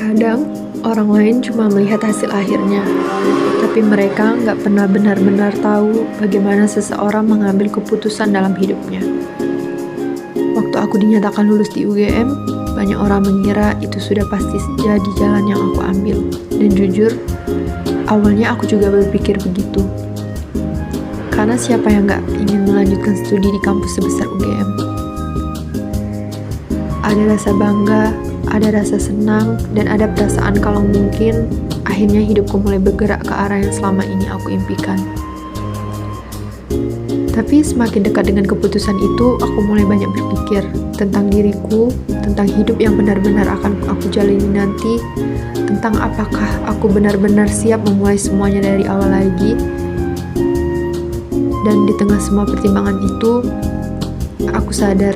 Kadang, orang lain cuma melihat hasil akhirnya, tapi mereka nggak pernah benar-benar tahu bagaimana seseorang mengambil keputusan dalam hidupnya. Waktu aku dinyatakan lulus di UGM, banyak orang mengira itu sudah pasti jadi jalan yang aku ambil. Dan jujur, awalnya aku juga berpikir begitu. Karena siapa yang nggak ingin melanjutkan studi di kampus sebesar UGM? Ada rasa bangga, ada rasa senang, dan ada perasaan kalau mungkin akhirnya hidupku mulai bergerak ke arah yang selama ini aku impikan. Tapi semakin dekat dengan keputusan itu, aku mulai banyak berpikir tentang diriku, tentang hidup yang benar-benar akan aku jalani nanti, tentang apakah aku benar-benar siap memulai semuanya dari awal lagi. Dan di tengah semua pertimbangan itu, aku sadar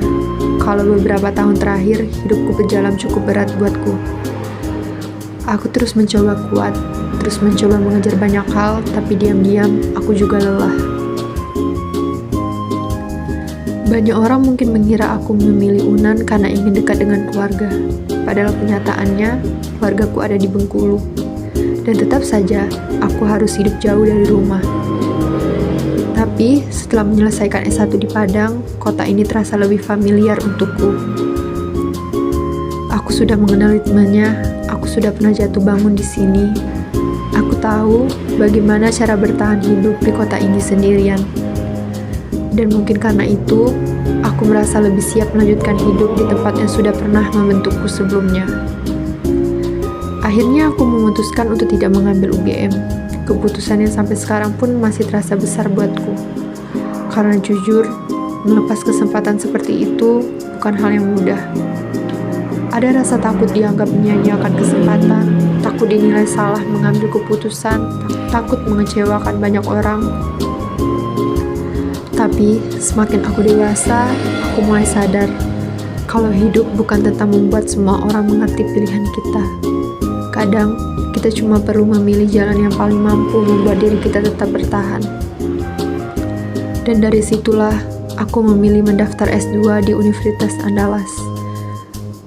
kalau beberapa tahun terakhir hidupku berjalan cukup berat buatku. Aku terus mencoba kuat, terus mencoba mengejar banyak hal, tapi diam-diam aku juga lelah. Banyak orang mungkin mengira aku memilih UNAN karena ingin dekat dengan keluarga. Padahal kenyataannya, keluargaku ada di Bengkulu. Dan tetap saja, aku harus hidup jauh dari rumah. Tapi, setelah menyelesaikan S1 di Padang, kota ini terasa lebih familiar untukku. Aku sudah mengenal ritmenya, aku sudah pernah jatuh bangun di sini. Aku tahu bagaimana cara bertahan hidup di kota ini sendirian. Dan mungkin karena itu, aku merasa lebih siap melanjutkan hidup di tempat yang sudah pernah membentukku sebelumnya. Akhirnya aku memutuskan untuk tidak mengambil UGM. Keputusan yang sampai sekarang pun masih terasa besar buatku. Karena jujur, melepas kesempatan seperti itu bukan hal yang mudah. Ada rasa takut dianggap menyia-nyiakan kesempatan, takut dinilai salah mengambil keputusan, takut mengecewakan banyak orang. Tapi, semakin aku dewasa, aku mulai sadar kalau hidup bukan tentang membuat semua orang mengerti pilihan kita. Kadang, kita cuma perlu memilih jalan yang paling mampu membuat diri kita tetap bertahan. Dan dari situlah, aku memilih mendaftar S2 di Universitas Andalas.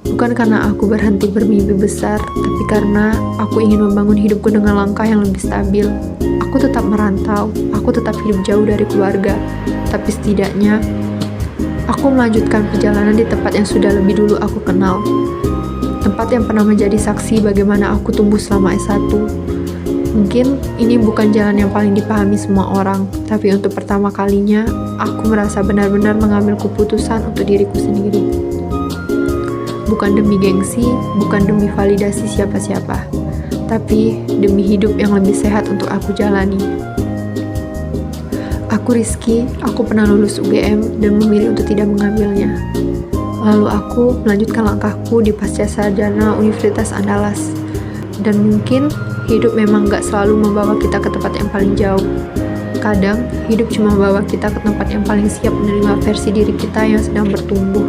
Bukan karena aku berhenti bermimpi besar, tapi karena aku ingin membangun hidupku dengan langkah yang lebih stabil. Aku tetap merantau, aku tetap hidup jauh dari keluarga, tapi setidaknya aku melanjutkan perjalanan di tempat yang sudah lebih dulu aku kenal. Tempat yang pernah menjadi saksi bagaimana aku tumbuh selama S1. Mungkin ini bukan jalan yang paling dipahami semua orang, tapi untuk pertama kalinya, aku merasa benar-benar mengambil keputusan untuk diriku sendiri. Bukan demi gengsi, bukan demi validasi siapa-siapa, tapi demi hidup yang lebih sehat untuk aku jalani. Aku Rizky, aku pernah lulus UGM dan memilih untuk tidak mengambilnya. Lalu aku melanjutkan langkahku di Pascasarjana Universitas Andalas. Dan mungkin hidup memang gak selalu membawa kita ke tempat yang paling jauh. Kadang, hidup cuma membawa kita ke tempat yang paling siap menerima versi diri kita yang sedang bertumbuh.